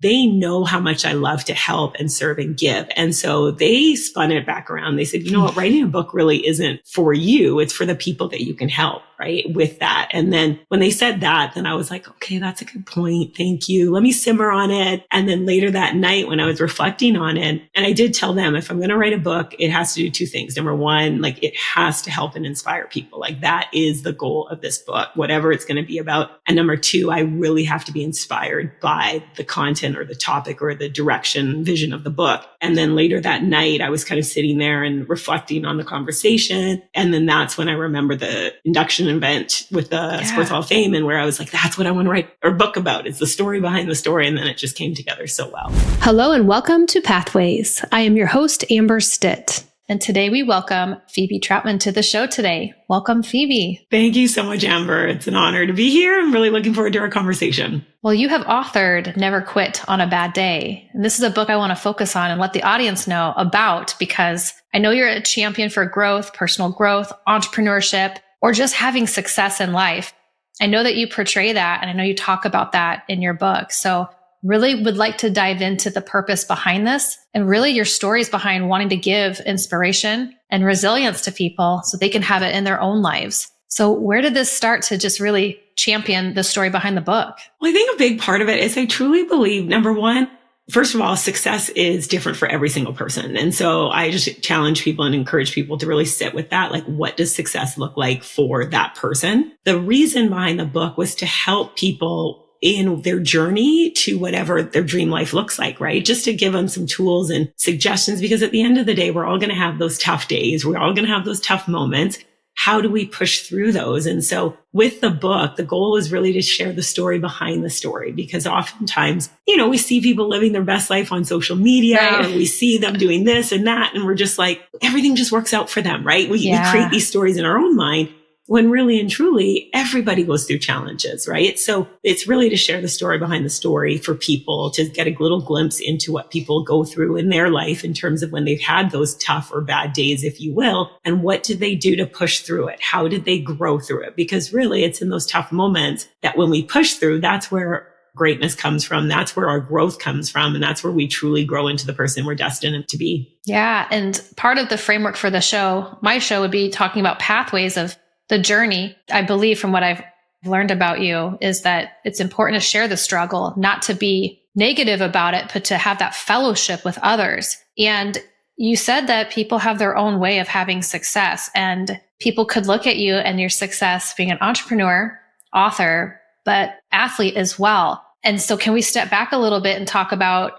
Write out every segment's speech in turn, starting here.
they know how much I love to help and serve and give. And so they spun it back around. They said, you know what, writing a book really isn't for you. It's for the people that you can help, right? With that. And then when they said that, then I was like, okay, that's a good point. Thank you. Let me simmer on it. And then later that night when I was reflecting on it, and I did tell them, if I'm going to write a book, it has to do two things. Number one, like it has to help and inspire people. Like that is the goal of this book, whatever it's going to be about. And number two, I really have to be inspired by the content or the topic or the direction, vision of the book. And then later that night, I was kind of sitting there and reflecting on the conversation. And then that's when I remember the induction event with the Sports Hall of Fame, and where I was like, that's what I want to write a book about. It's the story behind the story. And then it just came together so well. Hello and welcome to Pathways. I am your host, Amberstitt. And today we welcome Phebe Trotman to the show today. Welcome, Phebe. Thank you so much, Amber. It's an honor to be here. I'm really looking forward to our conversation. Well, you have authored Never Quit on a Bad Day. And this is a book I want to focus on and let the audience know about, because I know you're a champion for growth, personal growth, entrepreneurship, or just having success in life. I know that you portray that, and I know you talk about that in your book. So really would like to dive into the purpose behind this and really your stories behind wanting to give inspiration and resilience to people so they can have it in their own lives. So where did this start to just really champion the story behind the book? Well, I think a big part of it is I truly believe, number one, first of all, success is different for every single person. And so I just challenge people and encourage people to really sit with that. Like, what does success look like for that person? The reason behind the book was to help people in their journey to whatever their dream life looks like, right? Just to give them some tools and suggestions, because at the end of the day, we're all going to have those tough days. We're all going to have those tough moments. How do we push through those? And so with the book, the goal was really to share the story behind the story, because oftentimes, we see people living their best life on social media, right? Or we see them doing this and that, and we're just like, everything just works out for them, right? We create these stories in our own mind, when really and truly everybody goes through challenges, right? So it's really to share the story behind the story for people to get a little glimpse into what people go through in their life in terms of when they've had those tough or bad days, if you will, and what did they do to push through it? How did they grow through it? Because really it's in those tough moments that when we push through, that's where greatness comes from. That's where our growth comes from. And that's where we truly grow into the person we're destined to be. Yeah. And part of the framework for the show, my show, would be talking about pathways of the journey. I believe from what I've learned about you is that it's important to share the struggle, not to be negative about it, but to have that fellowship with others. And you said that people have their own way of having success, and people could look at you and your success being an entrepreneur, author, but athlete as well. And so can we step back a little bit and talk about,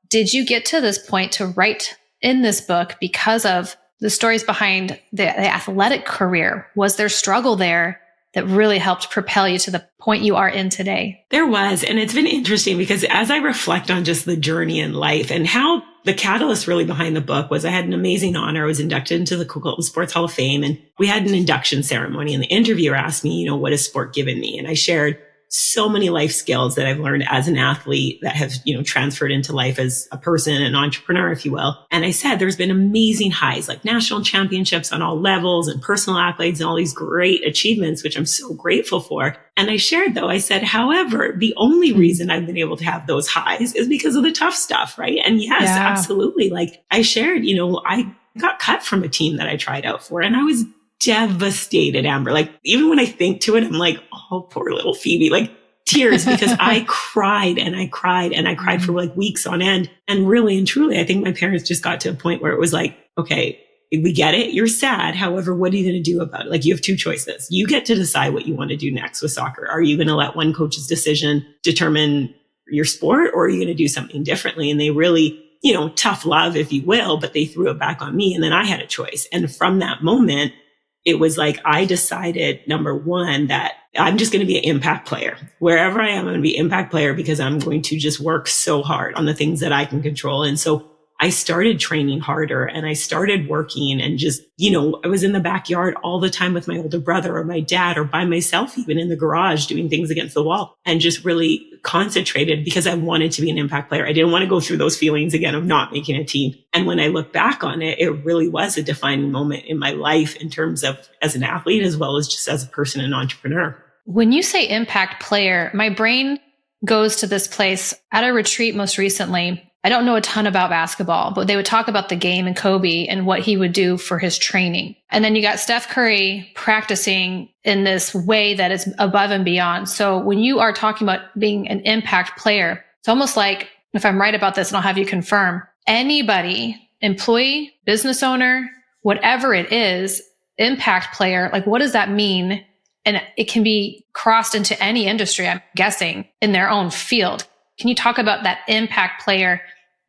did you get to this point to write in this book because of the stories behind the athletic career? Was there struggle there that really helped propel you to the point you are in today? There was. And it's been interesting because as I reflect on just the journey in life and how the catalyst really behind the book was, I had an amazing honor. I was inducted into the Coca-Cola Sports Hall of Fame, and we had an induction ceremony, and the interviewer asked me, what has sport given me? And I shared so many life skills that I've learned as an athlete that have, transferred into life as a person, an entrepreneur, if you will. And I said, there's been amazing highs, like national championships on all levels and personal accolades and all these great achievements, which I'm so grateful for. And I shared, though, I said, however, the only reason I've been able to have those highs is because of the tough stuff, right? And yes, absolutely. Like I shared, I got cut from a team that I tried out for, and I was devastated, Amber. Like, even when I think to it, I'm like, oh, poor little Phebe, like tears, because I cried and I cried and I cried for like weeks on end. And really and truly, I think my parents just got to a point where it was like, okay, we get it. You're sad. However, what are you going to do about it? Like, you have two choices. You get to decide what you want to do next with soccer. Are you going to let one coach's decision determine your sport, or are you going to do something differently? And they really, tough love, if you will, but they threw it back on me. And then I had a choice. And from that moment, it was like, I decided, number one, that I'm just going to be an impact player. Wherever I am, I'm going to be an impact player, because I'm going to just work so hard on the things that I can control. And so I started training harder, and I started working, and just, I was in the backyard all the time with my older brother or my dad, or by myself, even in the garage, doing things against the wall, and just really concentrated because I wanted to be an impact player. I didn't want to go through those feelings again of not making a team. And when I look back on it, it really was a defining moment in my life in terms of as an athlete, as well as just as a person and entrepreneur. When you say impact player, my brain goes to this place at a retreat most recently. I don't know a ton about basketball, but they would talk about the game and Kobe and what he would do for his training. And then you got Steph Curry practicing in this way that is above and beyond. So when you are talking about being an impact player, it's almost like, if I'm right about this, and I'll have you confirm, anybody, employee, business owner, whatever it is, impact player, like what does that mean? And it can be crossed into any industry, I'm guessing, in their own field. Can you talk about that impact player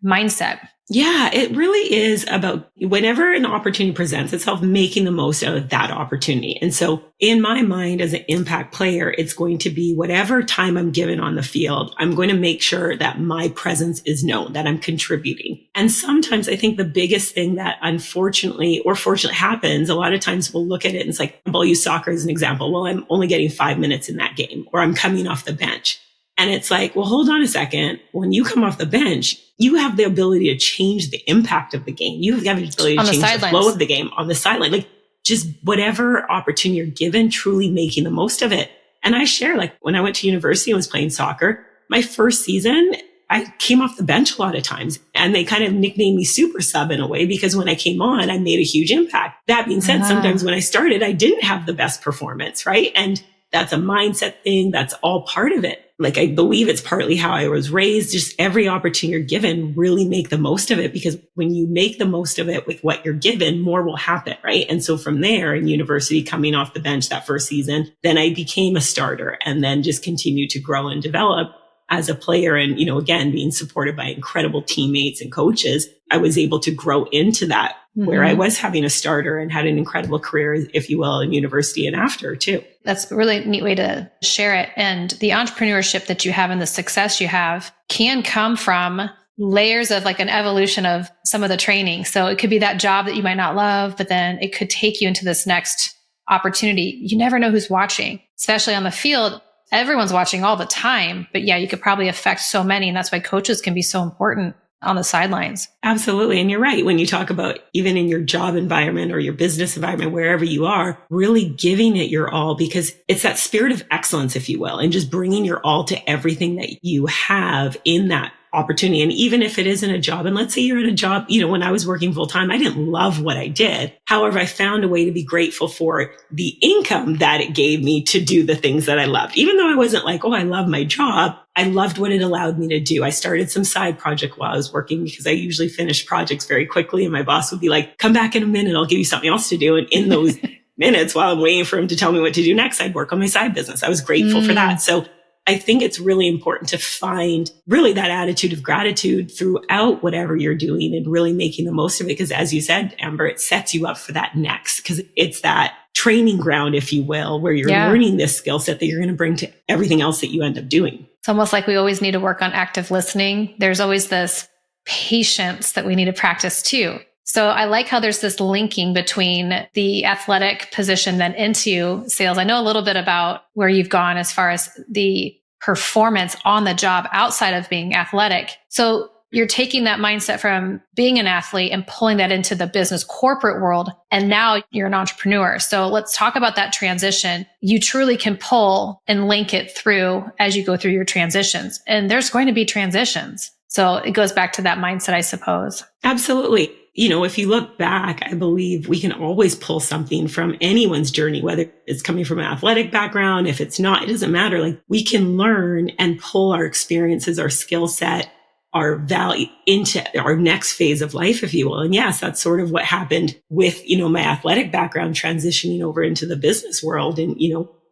mindset? Yeah, it really is about whenever an opportunity presents itself, making the most out of that opportunity. And so in my mind, as an impact player, it's going to be whatever time I'm given on the field, I'm going to make sure that my presence is known, that I'm contributing. And sometimes I think the biggest thing that unfortunately or fortunately happens, a lot of times we'll look at it and it's like, I'll use soccer as an example. Well, I'm only getting 5 minutes in that game, or I'm coming off the bench. And it's like, well, hold on a second. When you come off the bench, you have the ability to change the impact of the game. You have the ability to change the flow of the game on the sideline. Like just whatever opportunity you're given, truly making the most of it. And I share, like when I went to university and was playing soccer, my first season, I came off the bench a lot of times and they kind of nicknamed me super sub in a way because when I came on, I made a huge impact. That being said, sometimes when I started, I didn't have the best performance, right? And that's a mindset thing. That's all part of it. Like, I believe it's partly how I was raised. Just every opportunity you're given, really make the most of it, because when you make the most of it with what you're given, more will happen, right? And so from there in university, coming off the bench that first season, then I became a starter and then just continued to grow and develop as a player. And, again, being supported by incredible teammates and coaches, I was able to grow into that where I was having a starter and had an incredible career, if you will, in university and after too. That's a really neat way to share it. And the entrepreneurship that you have and the success you have can come from layers of like an evolution of some of the training. So it could be that job that you might not love, but then it could take you into this next opportunity. You never know who's watching, especially on the field. Everyone's watching all the time, but yeah, you could probably affect so many. And that's why coaches can be so important on the sidelines. Absolutely. And you're right. When you talk about even in your job environment or your business environment, wherever you are, really giving it your all, because it's that spirit of excellence, if you will, and just bringing your all to everything that you have in that opportunity. And even if it isn't a job, and let's say you're in a job, when I was working full time, I didn't love what I did. However, I found a way to be grateful for the income that it gave me to do the things that I loved. Even though I wasn't like, oh, I love my job, I loved what it allowed me to do. I started some side project while I was working because I usually finished projects very quickly. And my boss would be like, come back in a minute, I'll give you something else to do. And in those minutes while I'm waiting for him to tell me what to do next, I'd work on my side business. I was grateful for that. So I think it's really important to find really that attitude of gratitude throughout whatever you're doing and really making the most of it. Because as you said, Amber, it sets you up for that next, because it's that training ground, if you will, where you're learning this skill set that you're going to bring to everything else that you end up doing. It's almost like we always need to work on active listening. There's always this patience that we need to practice too. So I like how there's this linking between the athletic position then into sales. I know a little bit about where you've gone as far as the performance on the job outside of being athletic. So you're taking that mindset from being an athlete and pulling that into the business corporate world. And now you're an entrepreneur. So let's talk about that transition. You truly can pull and link it through as you go through your transitions. And there's going to be transitions. So it goes back to that mindset, I suppose. Absolutely. If you look back, I believe we can always pull something from anyone's journey, whether it's coming from an athletic background. If it's not, it doesn't matter. Like, we can learn and pull our experiences, our skill set, our value into our next phase of life, if you will. And yes, that's sort of what happened with, my athletic background transitioning over into the business world. And,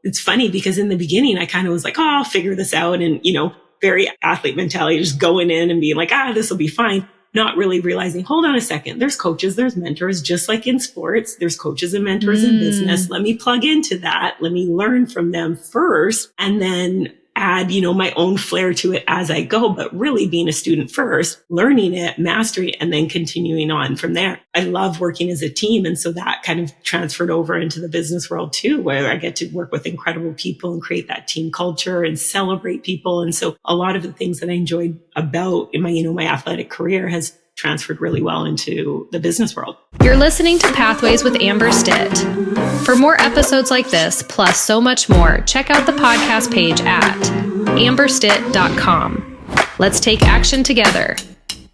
it's funny because in the beginning, I kind of was like, oh, I'll figure this out. And, very athlete mentality, just going in and being like, this will be fine. Not really realizing, hold on a second, there's coaches, there's mentors, just like in sports, there's coaches and mentors in business. Let me plug into that. Let me learn from them first and then add, my own flair to it as I go, but really being a student first, learning it, mastering it, and then continuing on from there. I love working as a team. And so that kind of transferred over into the business world too, where I get to work with incredible people and create that team culture and celebrate people. And so a lot of the things that I enjoyed about in my athletic career has transferred really well into the business world. You're listening to Pathways with Amber Stitt. For more episodes like this, plus so much more, check out the podcast page at amberstitt.com. Let's take action together.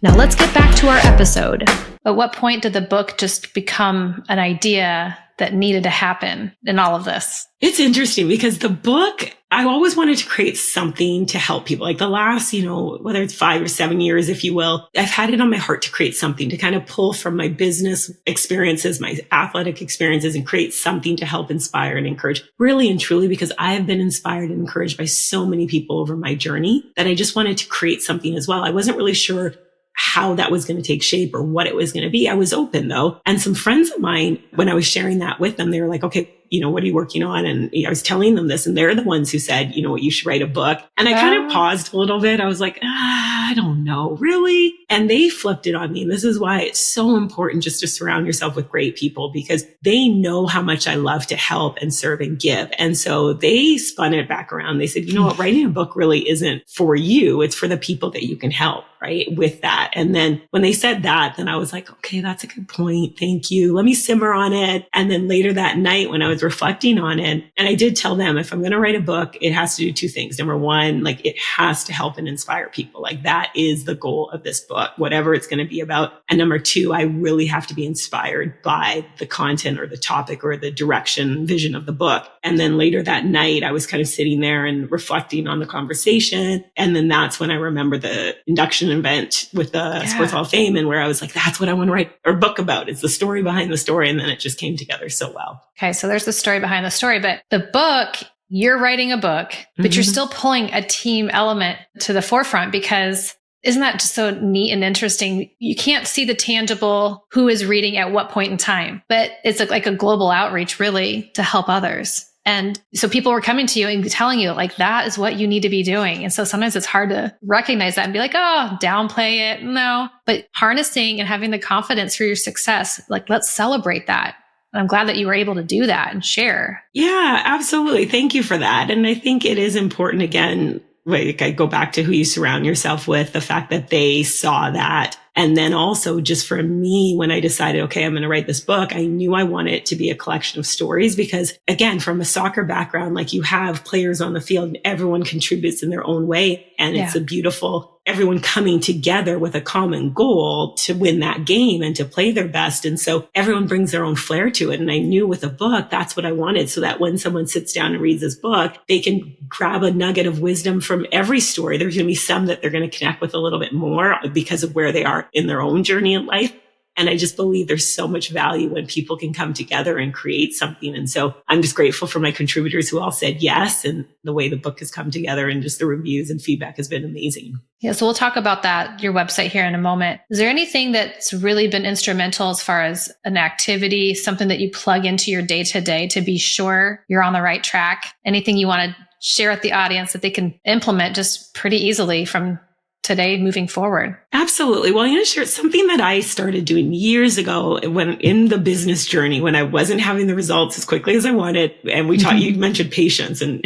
Now let's get back to our episode. At what point did the book just become an idea that needed to happen in all of this? It's interesting because the book, I always wanted to create something to help people. Like the last, whether it's 5 or 7 years, if you will, I've had it on my heart to create something to kind of pull from my business experiences, my athletic experiences, and create something to help inspire and encourage, really and truly, because I have been inspired and encouraged by so many people over my journey that I just wanted to create something as well. I wasn't really sure how that was going to take shape or what it was going to be. I was open though. And some friends of mine, when I was sharing that with them, they were like, okay, what are you working on? And I was telling them this, and they're the ones who said, you should write a book. And I kind of paused a little bit. I was like, I don't know, really? And they flipped it on me. And this is why it's so important just to surround yourself with great people, because they know how much I love to help and serve and give. And so they spun it back around. They said, you know what, writing a book really isn't for you. It's for the people that you can help, right? With that. And then when they said that, then I was like, okay, that's a good point. Thank you. Let me simmer on it. And then later that night when I was reflecting on it, and I did tell them, if I'm going to write a book, it has to do 2 things. Number one, it has to help and inspire people. That is the goal of this book, whatever it's going to be about. And number 2, I really have to be inspired by the content or the topic or the direction, vision of the book. And then later that night, I was kind of sitting there and reflecting on the conversation. And then that's when I remember the induction event with the Sports Hall of Fame, and where I was like, that's what I want to write a book about. It's the story behind the story. And then it just came together so well. Okay. So there's the story behind the story, but the book, you're writing a book, but you're still pulling a team element to the forefront, because isn't that just so neat and interesting? You can't see the tangible who is reading at what point in time, but it's like a global outreach really to help others. And so people were coming to you and telling you that is what you need to be doing. And so sometimes it's hard to recognize that and be like, oh, downplay it. No, but harnessing and having the confidence for your success, let's celebrate that. And I'm glad that you were able to do that and share. Yeah, absolutely. Thank you for that. And I think it is important, again, I go back to who you surround yourself with, the fact that they saw that. And then also just for me, when I decided, okay, I'm going to write this book, I knew I wanted it to be a collection of stories, because again, from a soccer background, you have players on the field and everyone contributes in their own way. And it's a beautiful, everyone coming together with a common goal to win that game and to play their best. And so everyone brings their own flair to it. And I knew with a book, that's what I wanted, so that when someone sits down and reads this book, they can grab a nugget of wisdom from every story. There's going to be some that they're going to connect with a little bit more because of where they are in their own journey in life. And I just believe there's so much value when people can come together and create something. And so I'm just grateful for my contributors who all said yes. And the way the book has come together and just the reviews and feedback has been amazing. Yeah. So we'll talk about that, your website here in a moment. Is there anything that's really been instrumental as far as an activity, something that you plug into your day to day to be sure you're on the right track? Anything you want to share with the audience that they can implement just pretty easily from today moving forward? Absolutely. Well, I'm going to share something that I started doing years ago when in the business journey, when I wasn't having the results as quickly as I wanted. And we taught, you mentioned patience, and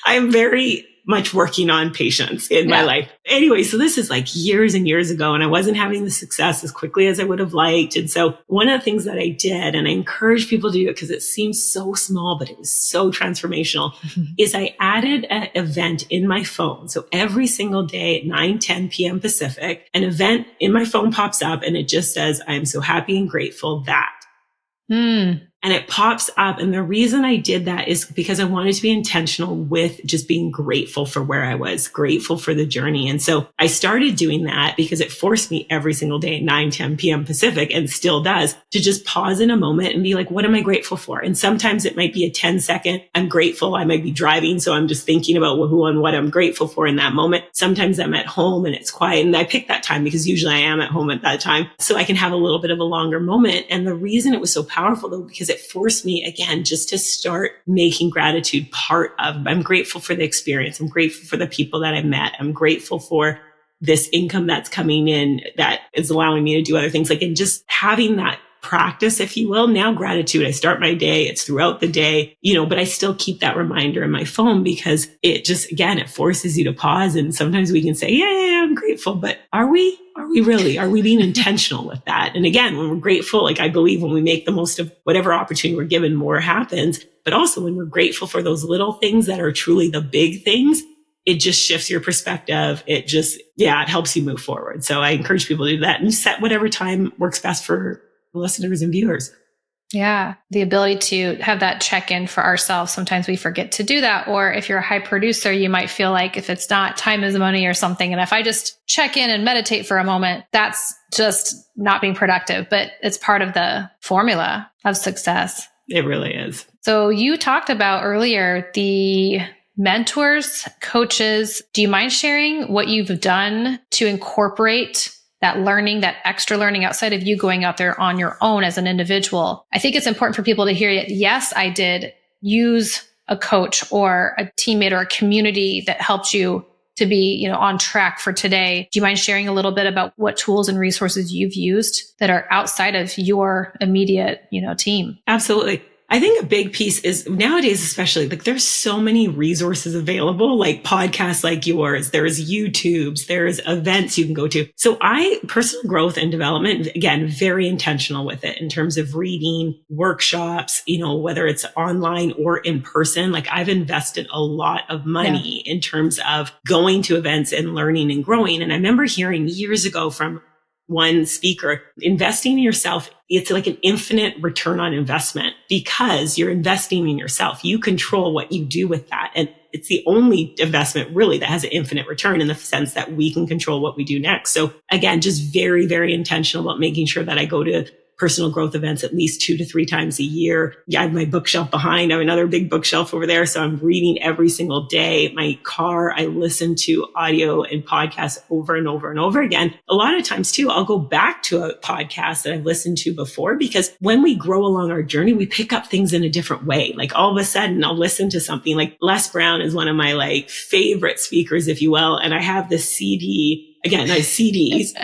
I'm very much working on patience in my life. Anyway, so this is years and years ago, and I wasn't having the success as quickly as I would have liked. And so one of the things that I did, and I encourage people to do it because it seems so small, but it was so transformational, is I added an event in my phone. So every single day at 9:10 p.m. Pacific, an event in my phone pops up and it just says, I am so happy and grateful that. And it pops up. And the reason I did that is because I wanted to be intentional with just being grateful for where I was, grateful for the journey. And so I started doing that because it forced me every single day at 9:10 p.m. Pacific, and still does, to just pause in a moment and be like, what am I grateful for? And sometimes it might be a 10-second, I'm grateful. I might be driving, so I'm just thinking about who and what I'm grateful for in that moment. Sometimes I'm at home and it's quiet. And I pick that time because usually I am at home at that time, so I can have a little bit of a longer moment. And the reason it was so powerful, though, because it forced me again just to start making gratitude part of, I'm grateful for the experience. I'm grateful for the people that I met. I'm grateful for this income that's coming in that is allowing me to do other things. And just having that practice, if you will. Now gratitude, I start my day, it's throughout the day, but I still keep that reminder in my phone because it just, again, it forces you to pause. And sometimes we can say, yeah, I'm grateful, but are we really? Are we being intentional with that? And again, when we're grateful, I believe when we make the most of whatever opportunity we're given, more happens. But also when we're grateful for those little things that are truly the big things, it just shifts your perspective. It just, it helps you move forward. So I encourage people to do that and set whatever time works best for listeners and viewers. Yeah. The ability to have that check-in for ourselves. Sometimes we forget to do that. Or if you're a high producer, you might feel like if it's not, time is money or something. And if I just check in and meditate for a moment, that's just not being productive, but it's part of the formula of success. It really is. So you talked about earlier the mentors, coaches. Do you mind sharing what you've done to incorporate that learning, that extra learning outside of you going out there on your own as an individual? I think it's important for people to hear it. Yes, I did use a coach or a teammate or a community that helped you to be, on track for today. Do you mind sharing a little bit about what tools and resources you've used that are outside of your immediate, team? Absolutely. I think a big piece is nowadays, especially like there's so many resources available, like podcasts like yours, there's YouTubes, there's events you can go to. So personal growth and development, again, very intentional with it in terms of reading, workshops, whether it's online or in person. Like I've invested a lot of money in terms of going to events and learning and growing. And I remember hearing years ago from one speaker, investing in yourself, it's like an infinite return on investment because you're investing in yourself. You control what you do with that. And it's the only investment really that has an infinite return in the sense that we can control what we do next. So again, just very, very intentional about making sure that I go to personal growth events at least 2 to 3 times a year. I have my bookshelf behind. I have another big bookshelf over there. So I'm reading every single day. My car, I listen to audio and podcasts over and over and over again. A lot of times too, I'll go back to a podcast that I've listened to before because when we grow along our journey, we pick up things in a different way. Like all of a sudden I'll listen to something like Les Brown is one of my favorite speakers, if you will. And I have this CD, again, I have CDs,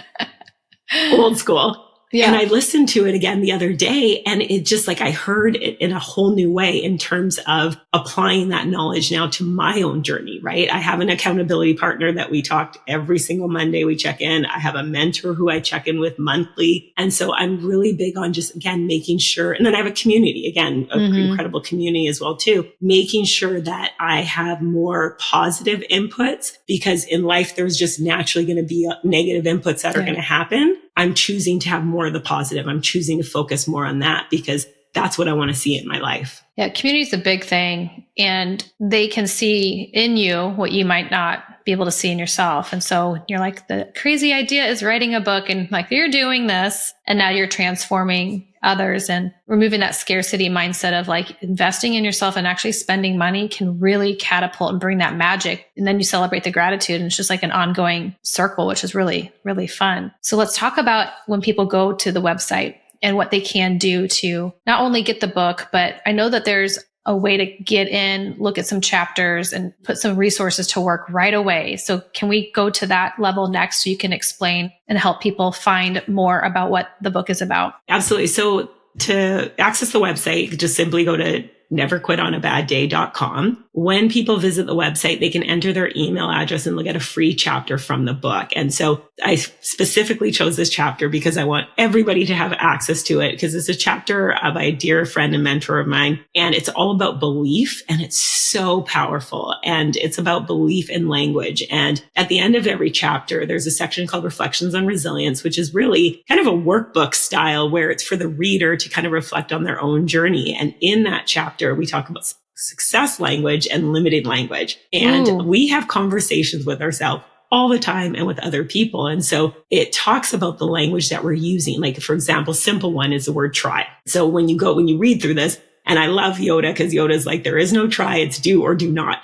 old school. Yeah. And I listened to it again the other day and it just I heard it in a whole new way in terms of applying that knowledge now to my own journey, right? I have an accountability partner that we talked every single Monday. We check in. I have a mentor who I check in with monthly. And so I'm really big on just, again, making sure. And then I have a community, again, an incredible community as well, too, making sure that I have more positive inputs because in life, there's just naturally going to be negative inputs that are going to happen. I'm choosing to have more of the positive. I'm choosing to focus more on that because that's what I want to see in my life. Yeah, community is a big thing and they can see in you what you might not be able to see in yourself. And so you're like, the crazy idea is writing a book and you're doing this and now you're transforming others and removing that scarcity mindset of investing in yourself and actually spending money can really catapult and bring that magic. And then you celebrate the gratitude and it's just an ongoing circle, which is really, really fun. So let's talk about when people go to the website and what they can do to not only get the book, but I know that there's a way to get in, look at some chapters and put some resources to work right away. So can we go to that level next so you can explain and help people find more about what the book is about? Absolutely. So to access the website, just simply go to neverquitonabadday.com. When people visit the website, they can enter their email address and look at a free chapter from the book. And so I specifically chose this chapter because I want everybody to have access to it because it's a chapter by a dear friend and mentor of mine. And it's all about belief and it's so powerful. And it's about belief in language. And at the end of every chapter, there's a section called Reflections on Resilience, which is really kind of a workbook style where it's for the reader to kind of reflect on their own journey. And in that chapter, we talk about success language and limited language. And we have conversations with ourselves all the time and with other people. And so it talks about the language that we're using. Like, for example, simple one is the word try. So when you read through this, and I love Yoda because Yoda's there is no try, it's do or do not.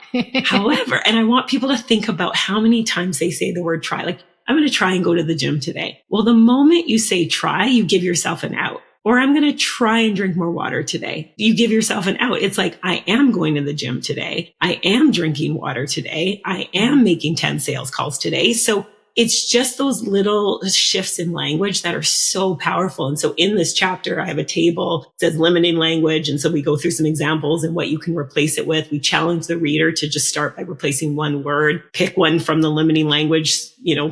However, and I want people to think about how many times they say the word try. I'm going to try and go to the gym today. Well, the moment you say try, you give yourself an out. Or I'm going to try and drink more water today. You give yourself an out. It's I am going to the gym today. I am drinking water today. I am making 10 sales calls today. So it's just those little shifts in language that are so powerful. And so in this chapter, I have a table that says limiting language. And so we go through some examples and what you can replace it with. We challenge the reader to just start by replacing one word, pick one from the limiting language,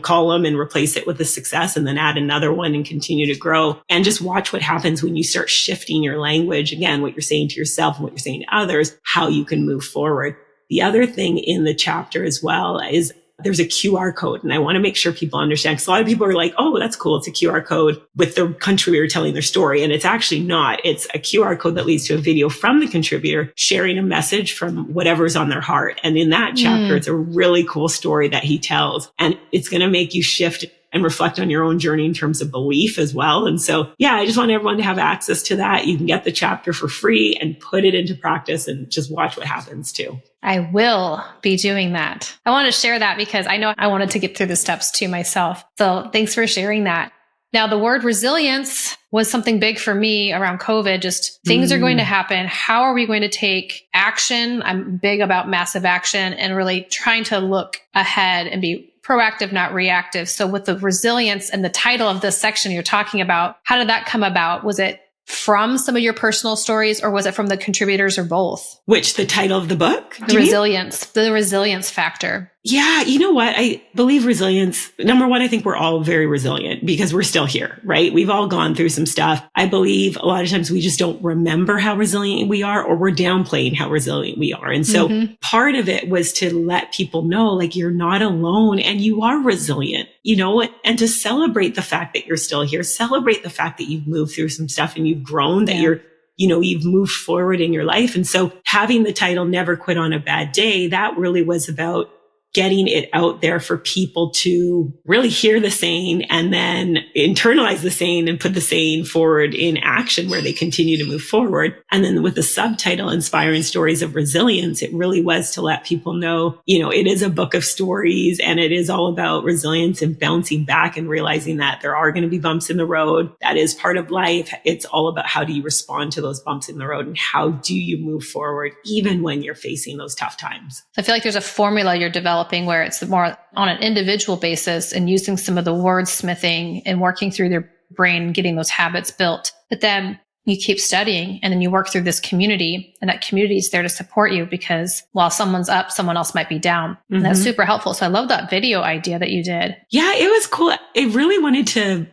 column and replace it with a success and then add another one and continue to grow and just watch what happens when you start shifting your language. Again, what you're saying to yourself and what you're saying to others, how you can move forward. The other thing in the chapter as well is there's a QR code. And I want to make sure people understand, because a lot of people are like, oh, that's cool. It's a QR code with the contributor telling their story. And it's actually not. It's a QR code that leads to a video from the contributor sharing a message from whatever's on their heart. And in that chapter, it's a really cool story that he tells. And it's going to make you shift and reflect on your own journey in terms of belief as well. And so, yeah, I just want everyone to have access to that. You can get the chapter for free and put it into practice and just watch what happens too. I will be doing that. I want to share that because I know I wanted to get through the steps too myself. So thanks for sharing that. Now, the word resilience was something big for me around COVID. Just things are going to happen. How are we going to take action? I'm big about massive action and really trying to look ahead and be proactive, not reactive. So with the resilience and the title of this section you're talking about, how did that come about? Was it from some of your personal stories, or was it from the contributors, or both? Which, the title of the book? The resilience factor. Yeah, you know what? I believe resilience. Number one, I think we're all very resilient because we're still here, right? We've all gone through some stuff. I believe a lot of times we just don't remember how resilient we are, or we're downplaying how resilient we are. And so part of it was to let people know, like, you're not alone and you are resilient, you know, and to celebrate the fact that you're still here, celebrate the fact that you've moved through some stuff and you've grown, that you've moved forward in your life. And so having the title Never Quit on a Bad Day, that really was about getting it out there for people to really hear the saying and then internalize the saying and put the saying forward in action where they continue to move forward. And then with the subtitle, Inspiring Stories of Resilience, it really was to let people know, you know, it is a book of stories and it is all about resilience and bouncing back and realizing that there are going to be bumps in the road. That is part of life. It's all about how do you respond to those bumps in the road and how do you move forward even when you're facing those tough times. I feel like there's a formula you're developing where it's more on an individual basis and using some of the wordsmithing and working through their brain, getting those habits built. But then you keep studying and then you work through this community, and that community is there to support you because while someone's up, someone else might be down. And that's super helpful. So I love that video idea that you did. Yeah, it was cool. I really wanted to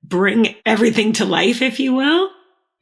bring everything to life, if you will.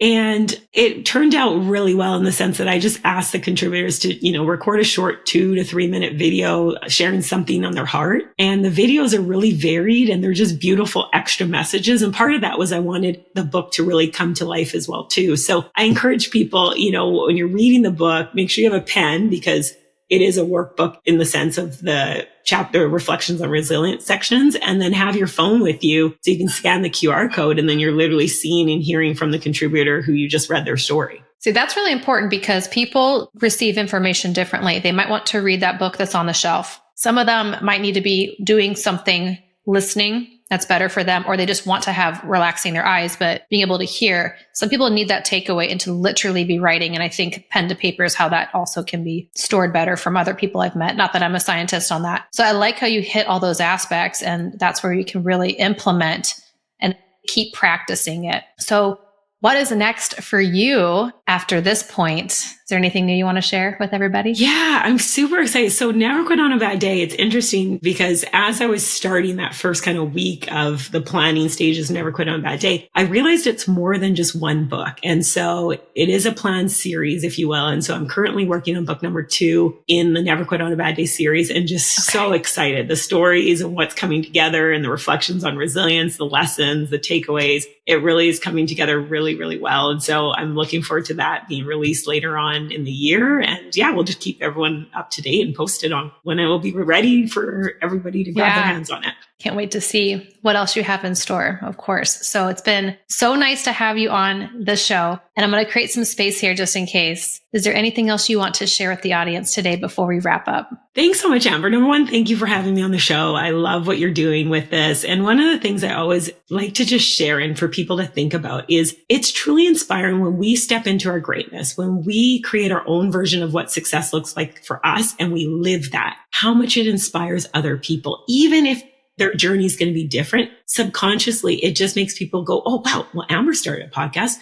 And it turned out really well in the sense that I just asked the contributors to, you know, record a short 2 to 3 minute video sharing something on their heart. And the videos are really varied and they're just beautiful extra messages. And part of that was I wanted the book to really come to life as well, too. So I encourage people, you know, when you're reading the book, make sure you have a pen because it is a workbook in the sense of the chapter reflections on resilience sections, and then have your phone with you so you can scan the QR code and then you're literally seeing and hearing from the contributor who you just read their story. See, that's really important because people receive information differently. They might want to read that book that's on the shelf. Some of them might need to be doing something, listening. That's better for them, or they just want to have relaxing their eyes, but being able to hear. Some people need that takeaway and to literally be writing. And I think pen to paper is how that also can be stored better from other people I've met. Not that I'm a scientist on that. So I like how you hit all those aspects, and that's where you can really implement and keep practicing it. So what is next for you after this point? Is there anything new you want to share with everybody? Yeah, I'm super excited. So Never Quit on a Bad Day, it's interesting because as I was starting that first kind of week of the planning stages, of Never Quit on a Bad Day, I realized it's more than just one book. And so it is a planned series, if you will. And so I'm currently working on book number 2 in the Never Quit on a Bad Day series, and just so excited. The stories and what's coming together and the reflections on resilience, the lessons, the takeaways, it really is coming together really, really well. And so I'm looking forward to that being released later on in the year. And yeah, we'll just keep everyone up to date and posted on when it will be ready for everybody to grab their hands on it. Can't wait to see what else you have in store, of course. So it's been so nice to have you on the show. And I'm going to create some space here just in case. Is there anything else you want to share with the audience today before we wrap up? Thanks so much, Amber. Number one, thank you for having me on the show. I love what you're doing with this. And one of the things I always like to just share and for people to think about is it's truly inspiring when we step into our greatness, when we create our own version of what success looks like for us and we live that, how much it inspires other people, even if their journey is going to be different. Subconsciously, it just makes people go, oh, wow, well, Amber started a podcast.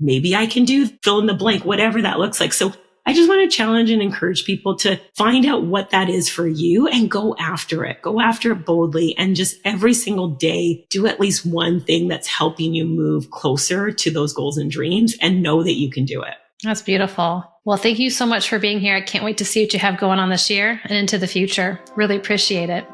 Maybe I can do fill in the blank, whatever that looks like. So I just want to challenge and encourage people to find out what that is for you and go after it. Go after it boldly, and just every single day, do at least one thing that's helping you move closer to those goals and dreams, and know that you can do it. That's beautiful. Well, thank you so much for being here. I can't wait to see what you have going on this year and into the future. Really appreciate it.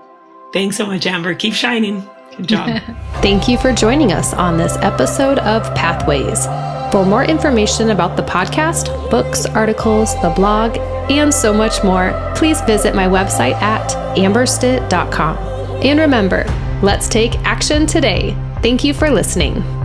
Thanks so much, Amber. Keep shining. Good job. Thank you for joining us on this episode of Pathways. For more information about the podcast, books, articles, the blog, and so much more, please visit my website at amberstitt.com. And remember, let's take action today. Thank you for listening.